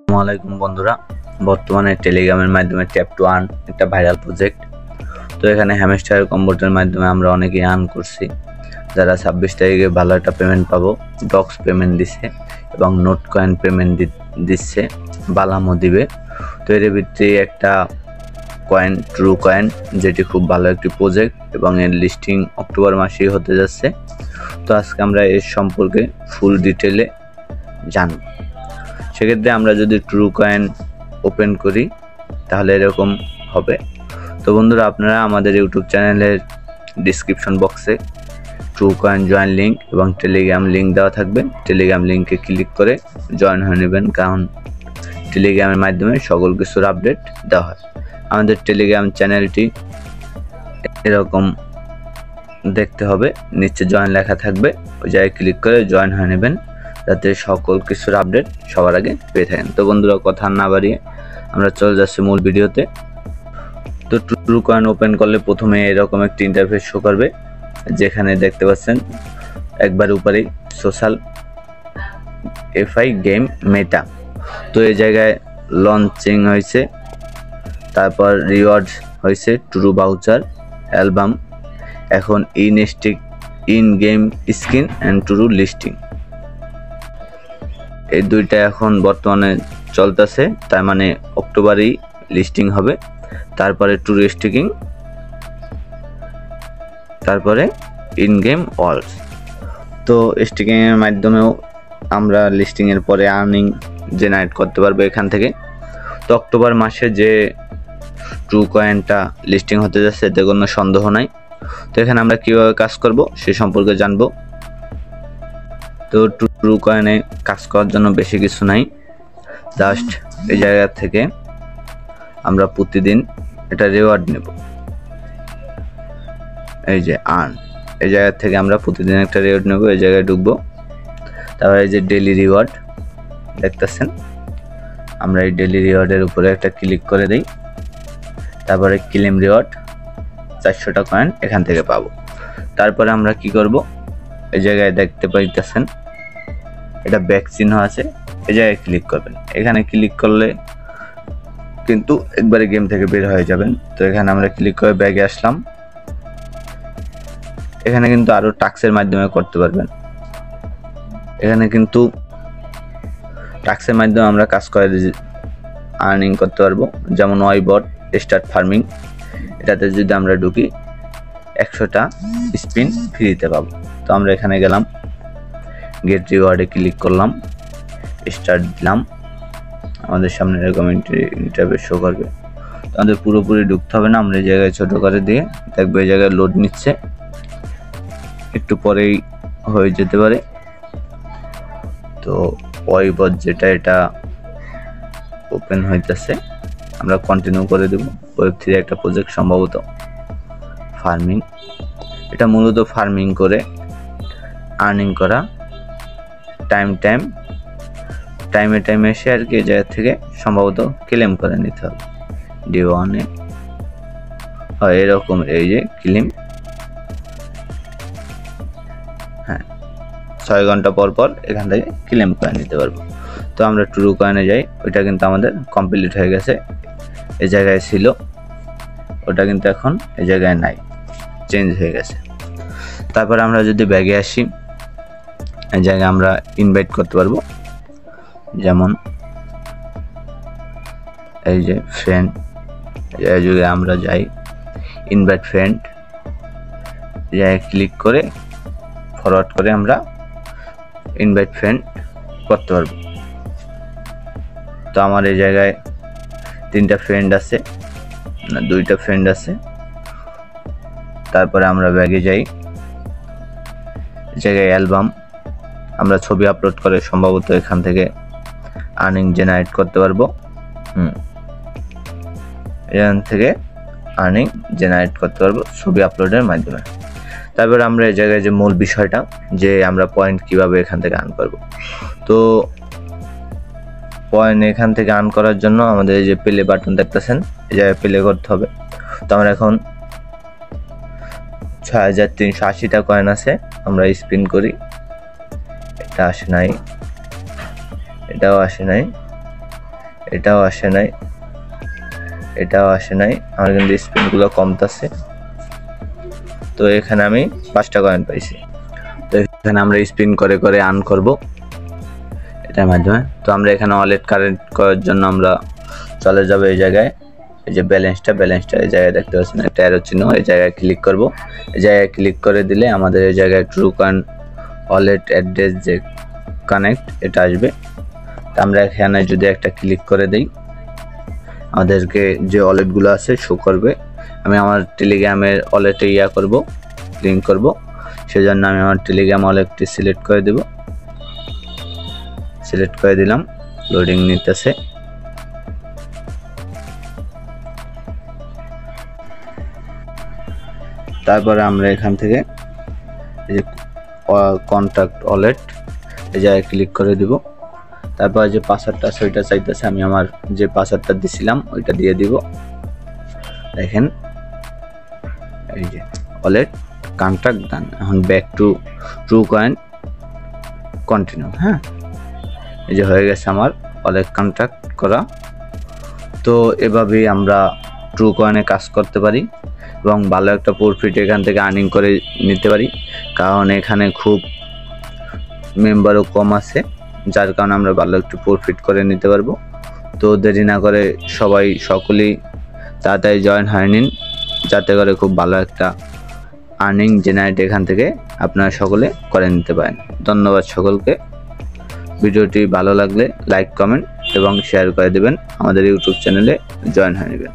আসসালামু বন্ধুরা, বর্তমানে টেলিগ্রামের মাধ্যমে ট্যাপ টু আর্ন একটা ভাইরাল প্রজেক্ট। তো এখানে হ্যামস্টার কম্বোটের মাধ্যমে আমরা অনেকেই আর্ন করছি। যারা 26 তারিখে ভালো একটা পেমেন্ট পাবো, ডক্স পেমেন্ট দিচ্ছে এবং নোট কয়েন পেমেন্ট দিচ্ছে, বালামও দিবে। তো এর ভিতরে একটা কয়েন ট্রু কয়েন, যেটি খুব ভালো একটি প্রজেক্ট এবং এর লিস্টিং অক্টোবর মাসেই হতে যাচ্ছে। তো আজকে আমরা এর সম্পর্কে ফুল ডিটেলে জানব। সেক্ষেত্রে আমরা যদি ট্রু কয়েন ওপেন করি তাহলে এরকম হবে। তো বন্ধুরা, আপনারা আমাদের ইউটিউব চ্যানেলের ডিসক্রিপশন বক্সে ট্রু কয়েন জয়েন লিঙ্ক এবং টেলিগ্রাম লিঙ্ক দেওয়া থাকবে। টেলিগ্রাম লিঙ্কে ক্লিক করে জয়েন হয়ে নেবেন, কারণ টেলিগ্রামের মাধ্যমে সকল কিছুর আপডেট দেওয়া হয়। আমাদের টেলিগ্রাম চ্যানেলটি এরকম দেখতে হবে, নিচে জয়েন লেখা থাকবে, ওই জায়গায় ক্লিক করে জয়েন হয়ে নেবেন, যাতে সকল কিছুর আপডেট সবার আগে পেয়ে থাকেন। তো বন্ধুরা, কথা না বাড়িয়ে আমরা চলে যাচ্ছি মূল ভিডিওতে। তো ট্রু কয়েন ওপেন করলে প্রথমে এরকম একটি ইন্টারফেস শো করবে, যেখানে দেখতে পাচ্ছেন একবার উপরেই সোশ্যাল এফআই গেম মেটা। তো এই জায়গায় লঞ্চিং হয়েছে, তারপর রিওয়ার্ড হয়েছে ট্রু ভাউচার, অ্যালবাম, এখন in game skin and true listing, এই দুইটা এখন বর্তমানে চলতেছে। তার মানে অক্টোবরেই লিস্টিং হবে, তারপরে ট্রু স্টিকিং, তারপরে ইন গেম ওয়ালস। তো স্টিকিং এর মাধ্যমেও আমরা লিস্টিং এর পরে আর্নিং জেনারেট করতে পারবো এখান থেকে। তো অক্টোবর মাসে যে ট্রু কয়েনটা লিস্টিং হতে যাচ্ছে এতে কোনো সন্দেহ নাই। তো এখানে আমরা কিভাবে কাজ করব সে সম্পর্কে জানবো। তো ট্রু কয়েনে কাজ করার জন্য বেশি কিছু নাই, জাস্ট এই জায়গা থেকে আমরা প্রতিদিন এটা রিওয়ার্ড নেব। এই যে আর্ন, এই জায়গা থেকে আমরা প্রতিদিন একটা রিওয়ার্ড নেব, এই জায়গায় ঢুকবো। তারপরে এই যে ডেইলি রিওয়ার্ড দেখতেছেন, আমরা এই ডেইলি রিওয়ার্ডের উপরে একটা ক্লিক করে দিই। তারপরে ক্লেম রিওয়ার্ড 400টা কয়েন এখান থেকে পাবো। তারপরে আমরা কি করব, এই জায়গায় দেখতে পাইতেছেন এটা ব্যাক চিহ্ন আছে, এই জায়গায় ক্লিক করবেন। এখানে ক্লিক করলে কিন্তু একবারে গেম থেকে বের হয়ে যাবেন। তো এখানে আমরা ক্লিক করে ব্যাগে আসলাম। এখানে কিন্তু আরো টাস্কের মাধ্যমে করতে পারবেন। এখানে কিন্তু টাস্কের মাধ্যমে আমরা কাজ করে আর্নিং করতে পারবো, যেমন ওয়াইবট স্টার্ট ফার্মিং, এটাতে যদি আমরা ঢুকি 100টা স্পিন ফ্রিতে পাবো। তো আমরা এখানে গেলাম, গেট রিওয়ার্ডে ক্লিক করলাম, স্টার্ট দিলাম, আমাদের সামনে এরকম ইন্টারফেস শো করবে। আমাদের পুরোপুরি ঢুকতে হবে না, আমরা এই জায়গায় ছোট করে দিয়ে দেখবো এই জায়গায় লোড নিচ্ছে, একটু পরেই হয়ে যেতে পারে। তো ওয়াইবট যেটা, এটা ওপেন হইতেছে, আমরা কন্টিনিউ করে দেব। ওয়েব3 একটা প্রজেক্ট, সম্ভবত ফার্মিং, এটা মূলত ফার্মিং করে আর্নিং করা, টাইমে এসে আর কি এই জায়গা থেকে সম্ভবত ক্লেম করে নিতে হবে। D1-এ হয় এরকম, এই যে ক্লেম, হ্যাঁ 6 ঘন্টা পর পর এখান থেকে ক্লেম করে নিতে পারবো। তো আমরা ট্রু কয়েনে যাই, ওইটা কিন্তু আমাদের কমপ্লিট হয়ে গেছে, এই জায়গায় ছিল, ওটা কিন্তু এখন এই জায়গায় নাই, চেঞ্জ হয়ে গেছে। তারপর আমরা যদি ব্যাগে আসি, এই জায়গায় আমরা ইনভাইট করতে পারবো, যেমন এই যে ফ্রেন্ড, এই যুগে আমরা যাই ইনভাইট ফ্রেন্ড, জায়গায় ক্লিক করে ফরওয়ার্ড করে আমরা ইনভাইট ফ্রেন্ড করতে পারবো। তো আমার এই জায়গায় 3টা ফ্রেন্ড আছে, না 2টা ফ্রেন্ড আছে। তারপরে আমরা ব্যাগে যাই, জায়গায় অ্যালবাম, আমরা ছবি আপলোড করে সম্ভবত এখান থেকে আর্নিং জেনারেট করতে পারবো। এখান থেকে আর্নিং জেনারেট করতে পারবো ছবি আপলোডের মাধ্যমে। তারপরে আমরা এই জায়গায় যে মূল বিষয়টা, যে আমরা পয়েন্ট কিভাবে এখান থেকে আর্ন করব। তো পয়েন্ট এখান থেকে আর্ন করার জন্য আমাদের এই যে প্লে বাটন দেখতেছেন, এই জায়গায় প্লে করতে হবে। তো আমরা এখন 6380টা কয়েন আছে, আমরা স্পিন করি, এটা আসে নাই, এটাও আসে নাই, এটাও আসে নাই, এটাও আসে নাই, আমার কিন্তু স্পিনগুলো কমতেছে। তো এখানে আমি 5টা কয়েন পাইছি। তো এখানে আমরা স্পিন করে করে আর্ন করব এটার মাধ্যমে। তো আমরা এখানে ওয়ালেট কারেক্ট করার জন্য আমরা চলে যাব এই জায়গায়, এই যে ব্যালেন্সটা এই জায়গায় দেখতে পাচ্ছেন একটা অ্যারো চিহ্ন, এই জায়গায় ক্লিক করব। এই জায়গায় ক্লিক করে দিলে আমাদের এই জায়গায় ট্রুকয়েন ওয়ালেট অ্যাড্রেস যে কানেক্ট এটা আসবে। তো আমরা এখানে যদি একটা ক্লিক করে দেই আমাদেরকে যে ওয়ালেটগুলো আছে শো করবে। আমি আমার টেলিগ্রামের ওয়ালেটে করব, লিঙ্ক করব, সেজন্য আমি আমার টেলিগ্রাম ওয়ালেটটি সিলেক্ট করে দেব। সিলেক্ট করে দিলাম, লোডিং নিতেছে। তারপরে আমরা এখান থেকে এই যে কন্ট্যাক্ট ওয়ালেট এই জায়গায় ক্লিক করে দিব। তারপর যে পাসওয়ার্ডটা সেটা চাইতেছে, আমি আমার যে পাসওয়ার্ডটা দিছিলাম ওইটা দিয়ে দিব। দেখেন এই যে ওয়ালেট কন্ট্যাক্ট ডান। এখন ব্যাক টু ট্রুকয়েন কন্টিনিউ। হ্যাঁ, এই যে হয়ে গেছে আমার ওয়ালেট কন্ট্যাক্ট করা। তো এভাবেই আমরা ট্রুকয়েনে কাজ করতে পারি এবং ভালো একটা প্রফিট এখান থেকে আর্নিং করে নিতে পারি, কারণ এখানে খুব মেম্বারও কম আছে, যার কারণে আমরা ভালো একটু প্রফিট করে নিতে পারবো। তো দেরি না করে সকলেই তাড়াতাড়ি জয়েন হয়ে নিন, যাতে করে খুব ভালো একটা আর্নিং জেনারেট এখান থেকে আপনারা সকলে করে নিতে পারেন। ধন্যবাদ সকলকে। ভিডিওটি ভালো লাগলে লাইক, কমেন্ট এবং শেয়ার করে দেবেন। আমাদের ইউটিউব চ্যানেলে জয়েন হয়ে নেবেন।